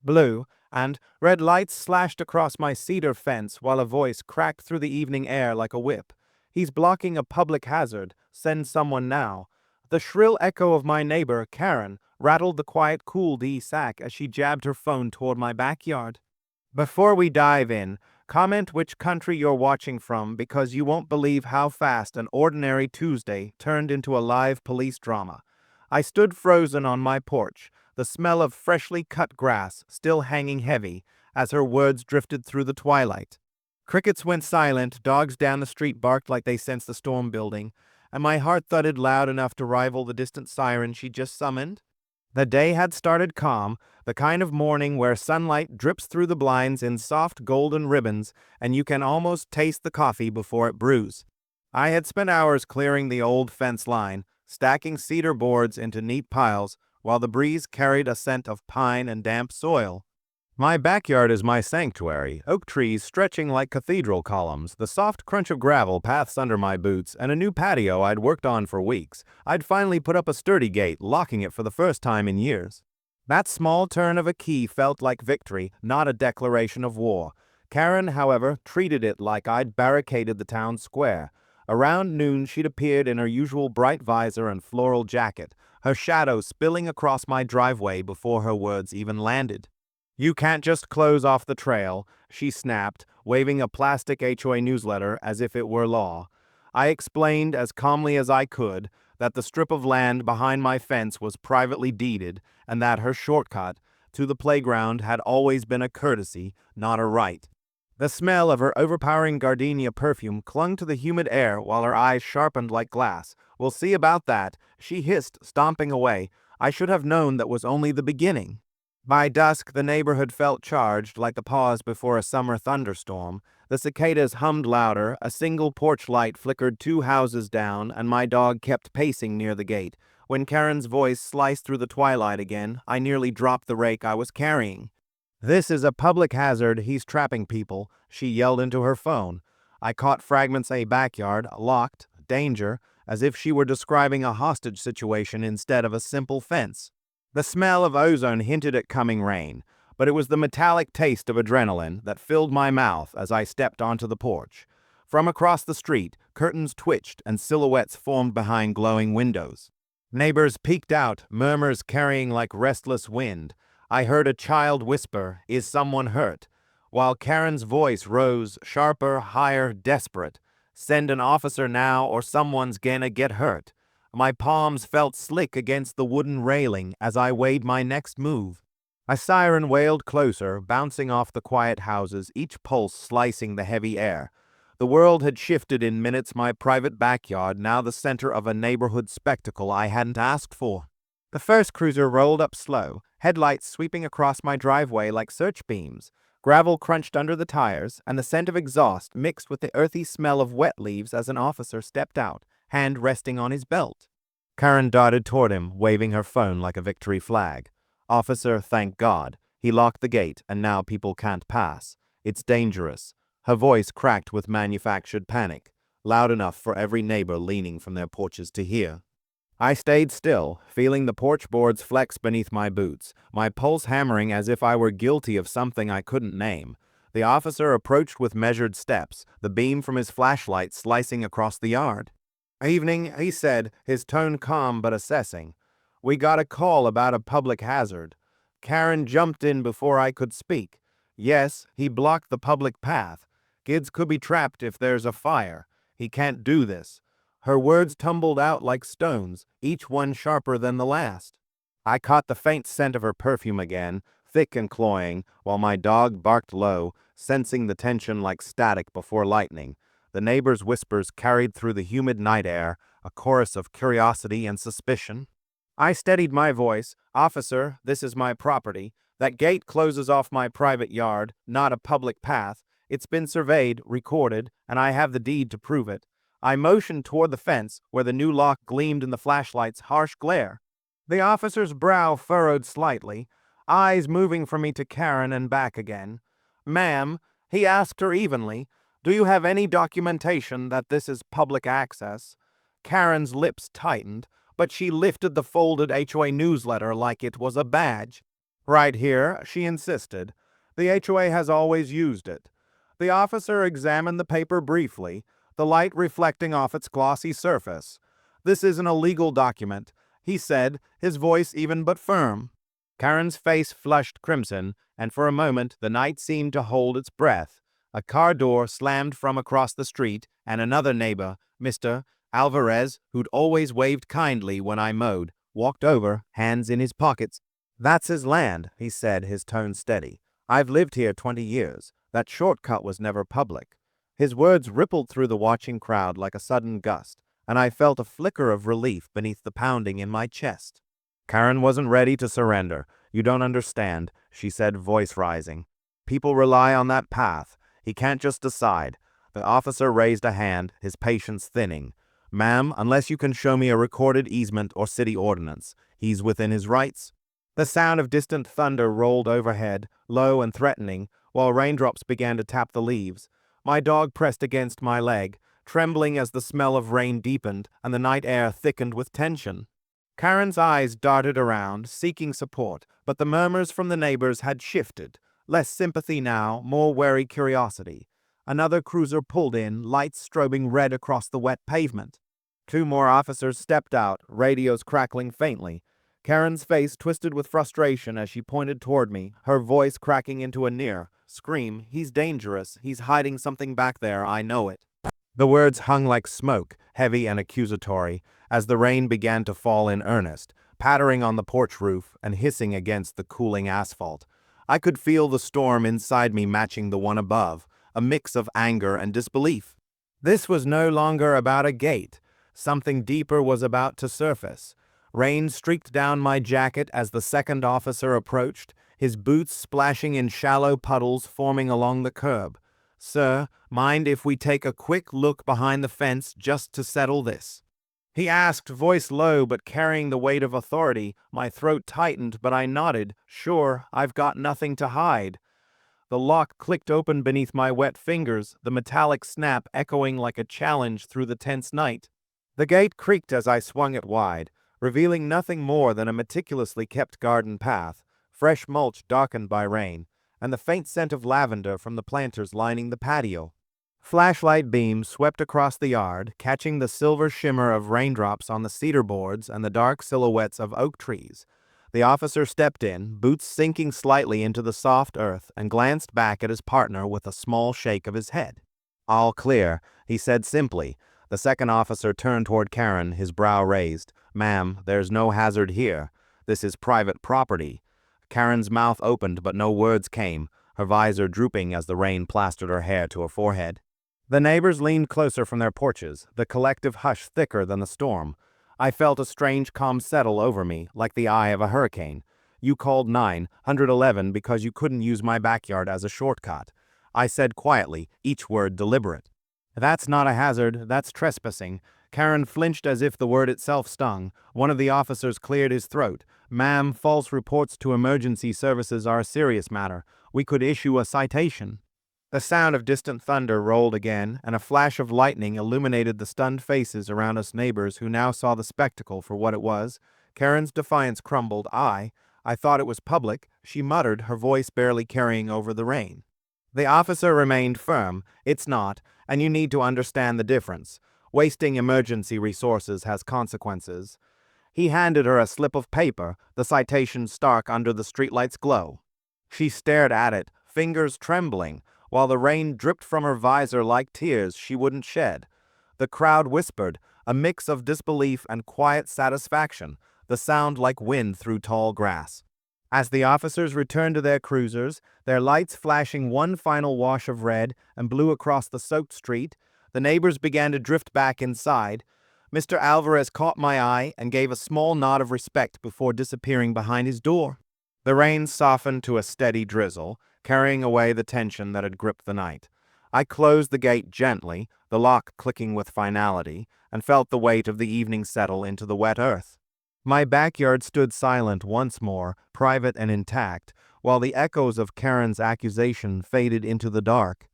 blue, and red lights slashed across my cedar fence while a voice cracked through the evening air like a whip. "He's blocking a public hazard. Send someone now." The shrill echo of my neighbor, Karen, rattled the quiet cool D sack as she jabbed her phone toward my backyard. Before we dive in, comment which country you're watching from because you won't believe how fast an ordinary Tuesday turned into a live police drama. I stood frozen on my porch, the smell of freshly cut grass still hanging heavy as her words drifted through the twilight. Crickets went silent, dogs down the street barked like they sensed the storm building, and my heart thudded loud enough to rival the distant siren she just summoned. The day had started calm, the kind of morning where sunlight drips through the blinds in soft golden ribbons and you can almost taste the coffee before it brews. I had spent hours clearing the old fence line, stacking cedar boards into neat piles, while the breeze carried a scent of pine and damp soil. My backyard is my sanctuary, oak trees stretching like cathedral columns, the soft crunch of gravel paths under my boots, and a new patio I'd worked on for weeks. I'd finally put up a sturdy gate, locking it for the first time in years. That small turn of a key felt like victory, not a declaration of war. Karen, however, treated it like I'd barricaded the town square. Around noon, she'd appeared in her usual bright visor and floral jacket, her shadow spilling across my driveway before her words even landed. "You can't just close off the trail," she snapped, waving a plastic HOA newsletter as if it were law. I explained as calmly as I could that the strip of land behind my fence was privately deeded and that her shortcut to the playground had always been a courtesy, not a right. The smell of her overpowering gardenia perfume clung to the humid air while her eyes sharpened like glass. "We'll see about that," she hissed, stomping away. I should have known that was only the beginning. By dusk, the neighborhood felt charged like the pause before a summer thunderstorm. The cicadas hummed louder, a single porch light flickered 2 houses down, and my dog kept pacing near the gate. When Karen's voice sliced through the twilight again, I nearly dropped the rake I was carrying. "This is a public hazard, he's trapping people," she yelled into her phone. I caught fragments of a backyard, locked, danger, as if she were describing a hostage situation instead of a simple fence. The smell of ozone hinted at coming rain, but it was the metallic taste of adrenaline that filled my mouth as I stepped onto the porch. From across the street, curtains twitched and silhouettes formed behind glowing windows. Neighbors peeked out, murmurs carrying like restless wind. I heard a child whisper, "Is someone hurt?" While Karen's voice rose, sharper, higher, desperate. "Send an officer now or someone's gonna get hurt." My palms felt slick against the wooden railing as I weighed my next move. A siren wailed closer, bouncing off the quiet houses, each pulse slicing the heavy air. The world had shifted in minutes, my private backyard now the center of a neighborhood spectacle I hadn't asked for. The first cruiser rolled up slow, headlights sweeping across my driveway like search beams. Gravel crunched under the tires, and the scent of exhaust mixed with the earthy smell of wet leaves as an officer stepped out, hand resting on his belt. Karen darted toward him, waving her phone like a victory flag. "Officer, thank God. He locked the gate, and now people can't pass. It's dangerous." Her voice cracked with manufactured panic, loud enough for every neighbor leaning from their porches to hear. I stayed still, feeling the porch boards flex beneath my boots, my pulse hammering as if I were guilty of something I couldn't name. The officer approached with measured steps, the beam from his flashlight slicing across the yard. "Evening," he said, his tone calm but assessing. "We got a call about a public hazard." Karen jumped in before I could speak. "Yes, he blocked the public path. Kids could be trapped if there's a fire. He can't do this." Her words tumbled out like stones, each one sharper than the last. I caught the faint scent of her perfume again, thick and cloying, while my dog barked low, sensing the tension like static before lightning. The neighbors' whispers carried through the humid night air, a chorus of curiosity and suspicion. I steadied my voice. "Officer, this is my property. That gate closes off my private yard, not a public path. It's been surveyed, recorded, and I have the deed to prove it." I motioned toward the fence, where the new lock gleamed in the flashlight's harsh glare. The officer's brow furrowed slightly, eyes moving from me to Karen and back again. "Ma'am," he asked her evenly, "do you have any documentation that this is public access?" Karen's lips tightened, but she lifted the folded HOA newsletter like it was a badge. Right here, she insisted. The HOA has always used it. The officer examined the paper briefly, the light reflecting off its glossy surface. This isn't a legal document, he said, his voice even but firm. Karen's face flushed crimson, and for a moment the night seemed to hold its breath. A car door slammed from across the street, and another neighbor, Mr. Alvarez, who'd always waved kindly when I mowed, walked over, hands in his pockets. "That's his land," he said, his tone steady. "I've lived here 20 years. That shortcut was never public." His words rippled through the watching crowd like a sudden gust, and I felt a flicker of relief beneath the pounding in my chest. Karen wasn't ready to surrender. "You don't understand," she said, voice rising. "People rely on that path. He can't just decide." The officer raised a hand, his patience thinning. "Ma'am, unless you can show me a recorded easement or city ordinance, he's within his rights." The sound of distant thunder rolled overhead, low and threatening, while raindrops began to tap the leaves. My dog pressed against my leg, trembling as the smell of rain deepened and the night air thickened with tension. Karen's eyes darted around, seeking support, but the murmurs from the neighbors had shifted. Less sympathy now, more wary curiosity. Another cruiser pulled in, lights strobing red across the wet pavement. Two more officers stepped out, radios crackling faintly. Karen's face twisted with frustration as she pointed toward me, her voice cracking into a near scream. "He's dangerous. He's hiding something back there. I know it." The words hung like smoke, heavy and accusatory, as the rain began to fall in earnest, pattering on the porch roof and hissing against the cooling asphalt. I could feel the storm inside me matching the one above, a mix of anger and disbelief. This was no longer about a gate. Something deeper was about to surface. Rain streaked down my jacket as the second officer approached, his boots splashing in shallow puddles forming along the curb. "Sir, mind if we take a quick look behind the fence just to settle this?" he asked, voice low but carrying the weight of authority. My throat tightened, but I nodded. "Sure, I've got nothing to hide." The lock clicked open beneath my wet fingers, the metallic snap echoing like a challenge through the tense night. The gate creaked as I swung it wide, revealing nothing more than a meticulously kept garden path, fresh mulch darkened by rain, and the faint scent of lavender from the planters lining the patio. Flashlight beams swept across the yard, catching the silver shimmer of raindrops on the cedar boards and the dark silhouettes of oak trees. The officer stepped in, boots sinking slightly into the soft earth, and glanced back at his partner with a small shake of his head. "All clear," he said simply. The second officer turned toward Karen, his brow raised. "Ma'am, there's no hazard here. This is private property." Karen's mouth opened, but no words came, her visor drooping as the rain plastered her hair to her forehead. The neighbors leaned closer from their porches, the collective hush thicker than the storm. I felt a strange calm settle over me, like the eye of a hurricane. "You called 911 because you couldn't use my backyard as a shortcut," I said quietly, each word deliberate. "That's not a hazard, that's trespassing." Karen flinched as if the word itself stung. One of the officers cleared his throat. "Ma'am, false reports to emergency services are a serious matter. We could issue a citation." The sound of distant thunder rolled again, and a flash of lightning illuminated the stunned faces around us neighbors who now saw the spectacle for what it was. Karen's defiance crumbled. I thought it was public," she muttered, her voice barely carrying over the rain. The officer remained firm. "It's not, and you need to understand the difference. Wasting emergency resources has consequences." He handed her a slip of paper, the citation stark under the streetlight's glow. She stared at it, fingers trembling, while the rain dripped from her visor like tears she wouldn't shed. The crowd whispered, a mix of disbelief and quiet satisfaction, the sound like wind through tall grass. As the officers returned to their cruisers, their lights flashing one final wash of red and blue across the soaked street, the neighbors began to drift back inside. Mr. Alvarez caught my eye and gave a small nod of respect before disappearing behind his door. The rain softened to a steady drizzle, carrying away the tension that had gripped the night. I closed the gate gently, the lock clicking with finality, and felt the weight of the evening settle into the wet earth. My backyard stood silent once more, private and intact, while the echoes of Karen's accusation faded into the dark.